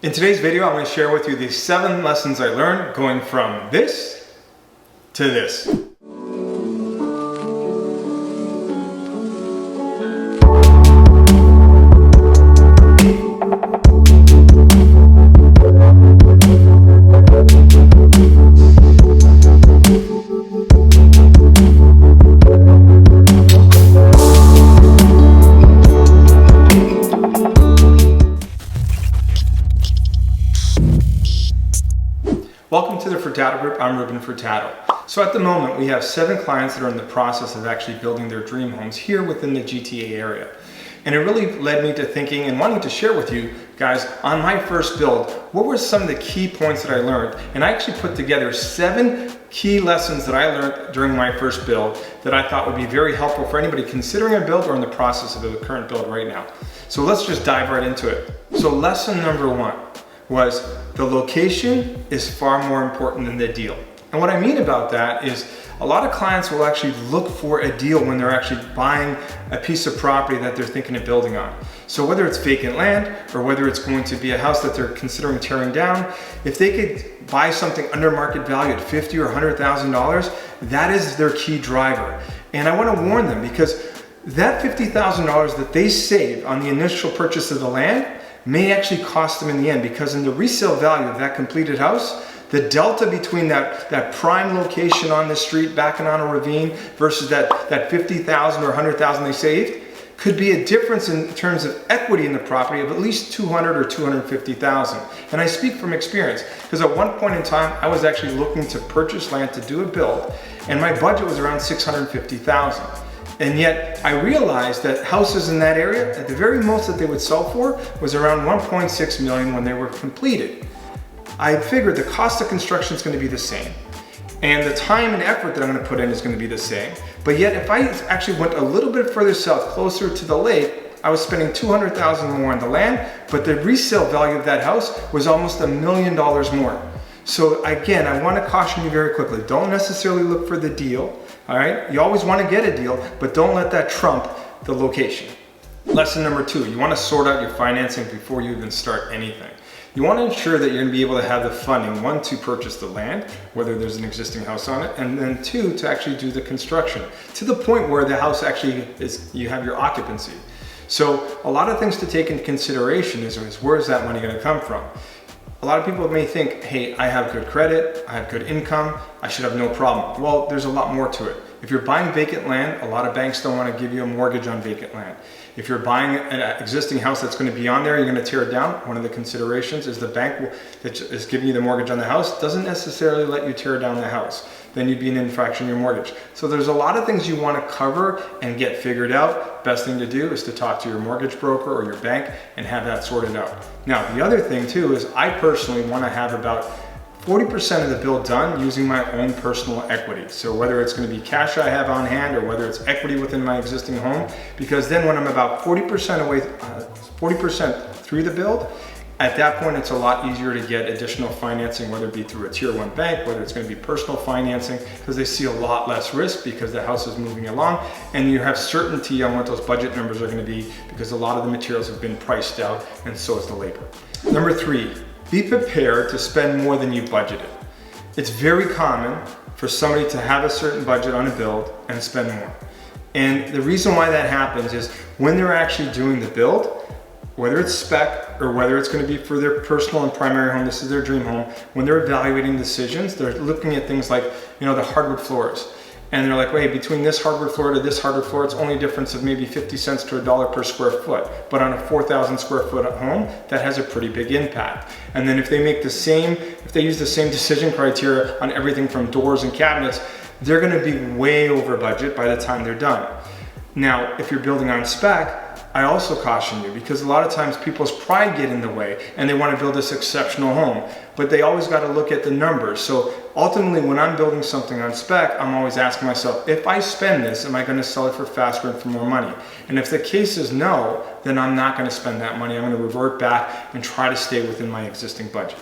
In today's video, I'm going to share with you the 7 lessons I learned going from this to this. Welcome to the Furtado Group. I'm Furtado. So at the moment, we have 7 clients that are in the process of actually building their dream homes here within the GTA area. And it really led me to thinking and wanting to share with you guys on my first build, what were some of the key points that I learned? And I actually put together 7 key lessons that I learned during my first build that I thought would be very helpful for anybody considering a build or in the process of a current build right now. So let's just dive right into it. So lesson number 1 was the location is far more important than the deal. And what I mean about that is a lot of clients will actually look for a deal when they're actually buying a piece of property that they're thinking of building on. So whether it's vacant land or whether it's going to be a house that they're considering tearing down, if they could buy something under market value at $50,000 or $100,000, that is their key driver. And I want to warn them because that $50,000 that they save on the initial purchase of the land may actually cost them in the end, because in the resale value of that completed house, the delta between that prime location on the street backing on a ravine versus that $50,000 or $100,000 they saved could be a difference in terms of equity in the property of at least $200,000 or $250,000. And I speak from experience because at one point in time I was actually looking to purchase land to do a build, and my budget was around $650,000. And yet I realized that houses in that area, at the very most that they would sell for, was around $1.6 million when they were completed. I figured the cost of construction is going to be the same, and the time and effort that I'm going to put in is going to be the same. But yet if I actually went a little bit further south, closer to the lake, I was spending $200,000 more on the land, but the resale value of that house was almost $1 million more. So again, I want to caution you very quickly, don't necessarily look for the deal. All right, you always want to get a deal, but don't let that trump the location. Lesson number 2, you want to sort out your financing before you even start anything. You want to ensure that you're going to be able to have the funding, 1, to purchase the land, whether there's an existing house on it, and then 2, to actually do the construction, to the point where the house actually you have your occupancy. So a lot of things to take into consideration is where is that money going to come from? A lot of people may think, hey, I have good credit, I have good income, I should have no problem. Well, there's a lot more to it. If you're buying vacant land, a lot of banks don't want to give you a mortgage on vacant land. If you're buying an existing house that's going to be on there, you're going to tear it down, one of the considerations is the bank that is giving you the mortgage on the house doesn't necessarily let you tear down the house. Then you'd be in infraction of your mortgage. So there's a lot of things you want to cover and get figured out. Best thing to do is to talk to your mortgage broker or your bank and have that sorted out. Now, the other thing too is I personally want to have about 40% of the build done using my own personal equity. So whether it's going to be cash I have on hand or whether it's equity within my existing home, because then when I'm about 40% through the build, at that point, it's a lot easier to get additional financing, whether it be through a tier 1 bank, whether it's going to be personal financing, because they see a lot less risk because the house is moving along, and you have certainty on what those budget numbers are going to be because a lot of the materials have been priced out, and so is the labor. Number 3, be prepared to spend more than you budgeted. It's very common for somebody to have a certain budget on a build and spend more. And the reason why that happens is when they're actually doing the build, whether it's spec or whether it's going to be for their personal and primary home, this is their dream home, when they're evaluating decisions, they're looking at things like, the hardwood floors. And they're like, wait, between this hardwood floor to this hardwood floor, it's only a difference of maybe 50 cents to $1 per square foot. But on a 4,000 square foot home, that has a pretty big impact. And then if they use the same decision criteria on everything from doors and cabinets, they're going to be way over budget by the time they're done. Now, if you're building on spec, I also caution you because a lot of times people's pride get in the way and they want to build this exceptional home, but they always got to look at the numbers. So ultimately, when I'm building something on spec, I'm always asking myself, if I spend this, am I going to sell it for faster and for more money? And if the case is no, then I'm not going to spend that money. I'm going to revert back and try to stay within my existing budget.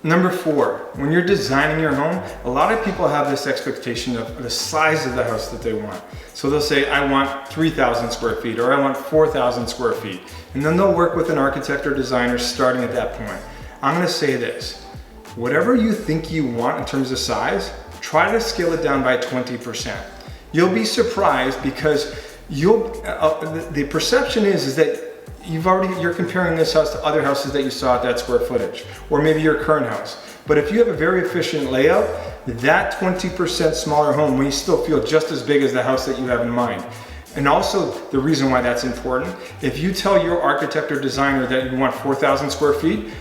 Number 4, when you're designing your home, a lot of people have this expectation of the size of the house that they want. So they'll say, I want 3,000 square feet or I want 4,000 square feet. And then they'll work with an architect or designer starting at that point. I'm gonna say this. Whatever you think you want in terms of size, try to scale it down by 20%. You'll be surprised because the perception is that you're comparing this house to other houses that you saw at that square footage, or maybe your current house. But if you have a very efficient layout, that 20% smaller home may still feel just as big as the house that you have in mind. And also the reason why that's important, if you tell your architect or designer that you want 4,000 square feet,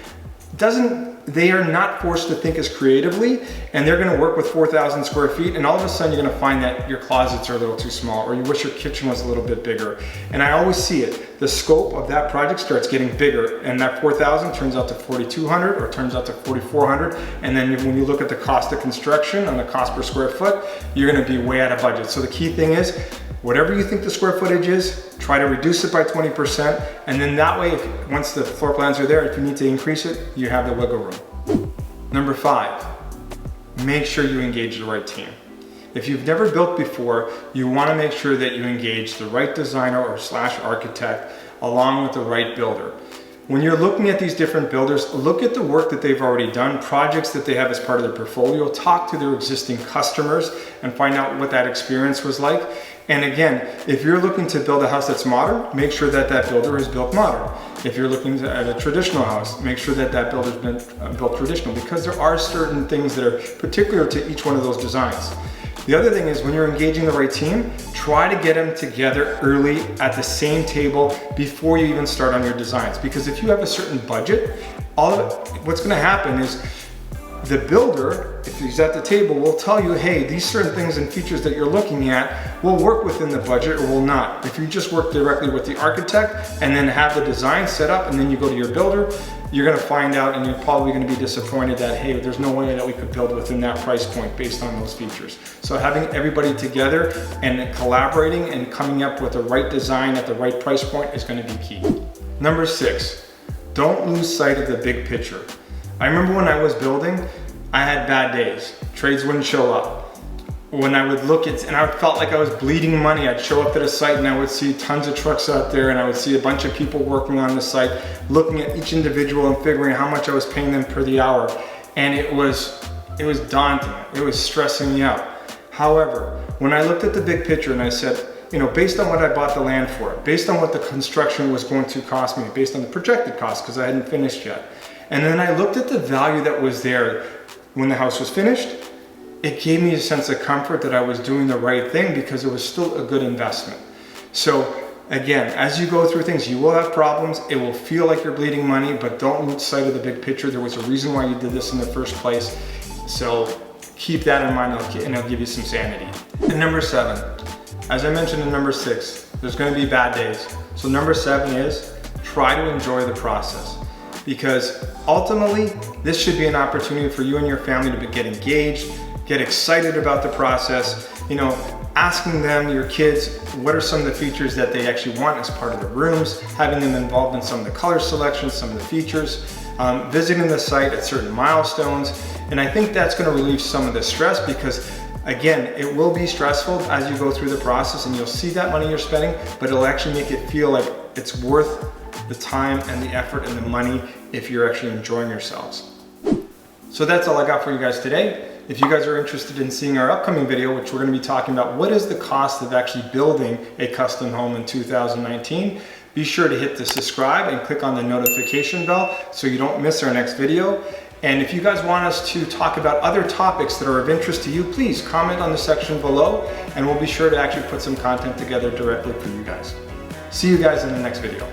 they are not forced to think as creatively, and they're gonna work with 4,000 square feet, and all of a sudden you're gonna find that your closets are a little too small, or you wish your kitchen was a little bit bigger. And I always see it, the scope of that project starts getting bigger, and that 4,000 turns out to 4,200 or turns out to 4,400, and then when you look at the cost of construction and the cost per square foot, you're gonna be way out of budget. So the key thing is, whatever you think the square footage is, try to reduce it by 20%, and then that way, once the floor plans are there, if you need to increase it, you have the wiggle room. Number 5, make sure you engage the right team. If you've never built before, you wanna make sure that you engage the right designer or / architect along with the right builder. When you're looking at these different builders, look at the work that they've already done, projects that they have as part of their portfolio, talk to their existing customers and find out what that experience was like. And again, if you're looking to build a house that's modern, make sure that that builder is built modern. If you're looking at a traditional house, make sure that that builder's been built traditional, because there are certain things that are particular to each one of those designs. The other thing is, when you're engaging the right team, try to get them together early at the same table before you even start on your designs. Because if you have a certain budget, what's gonna happen is the builder, if he's at the table, will tell you, hey, these certain things and features that you're looking at will work within the budget or will not. If you just work directly with the architect and then have the design set up and then you go to your builder, you're gonna find out, and you're probably gonna be disappointed that, hey, there's no way that we could build within that price point based on those features. So having everybody together and collaborating and coming up with the right design at the right price point is gonna be key. Number 6, don't lose sight of the big picture. I remember when I was building, I had bad days. Trades wouldn't show up. When I would look at, and I felt like I was bleeding money, I'd show up at a site and I would see tons of trucks out there, and I would see a bunch of people working on the site, looking at each individual and figuring how much I was paying them per the hour. And it was daunting. It was stressing me out. However, when I looked at the big picture and I said, based on what I bought the land for, based on what the construction was going to cost me, based on the projected cost, because I hadn't finished yet, and then I looked at the value that was there when the house was finished, it gave me a sense of comfort that I was doing the right thing because it was still a good investment. So again, as you go through things, you will have problems. It will feel like you're bleeding money, but don't lose sight of the big picture. There was a reason why you did this in the first place. So keep that in mind, and it'll give you some sanity. And number 7, as I mentioned in number 6, there's gonna be bad days. So number 7 is try to enjoy the process. Because ultimately, this should be an opportunity for you and your family to get engaged, get excited about the process, asking them, your kids, what are some of the features that they actually want as part of the rooms, having them involved in some of the color selections, some of the features, visiting the site at certain milestones. And I think that's gonna relieve some of the stress, because again, it will be stressful as you go through the process, and you'll see that money you're spending, but it'll actually make it feel like it's worth the time and the effort and the money if you're actually enjoying yourselves. So that's all I got for you guys today. If you guys are interested in seeing our upcoming video, which we're going to be talking about what is the cost of actually building a custom home in 2019, be sure to hit the subscribe and click on the notification bell so you don't miss our next video. And if you guys want us to talk about other topics that are of interest to you, please comment on the section below, and we'll be sure to actually put some content together directly for you guys. See you guys in the next video.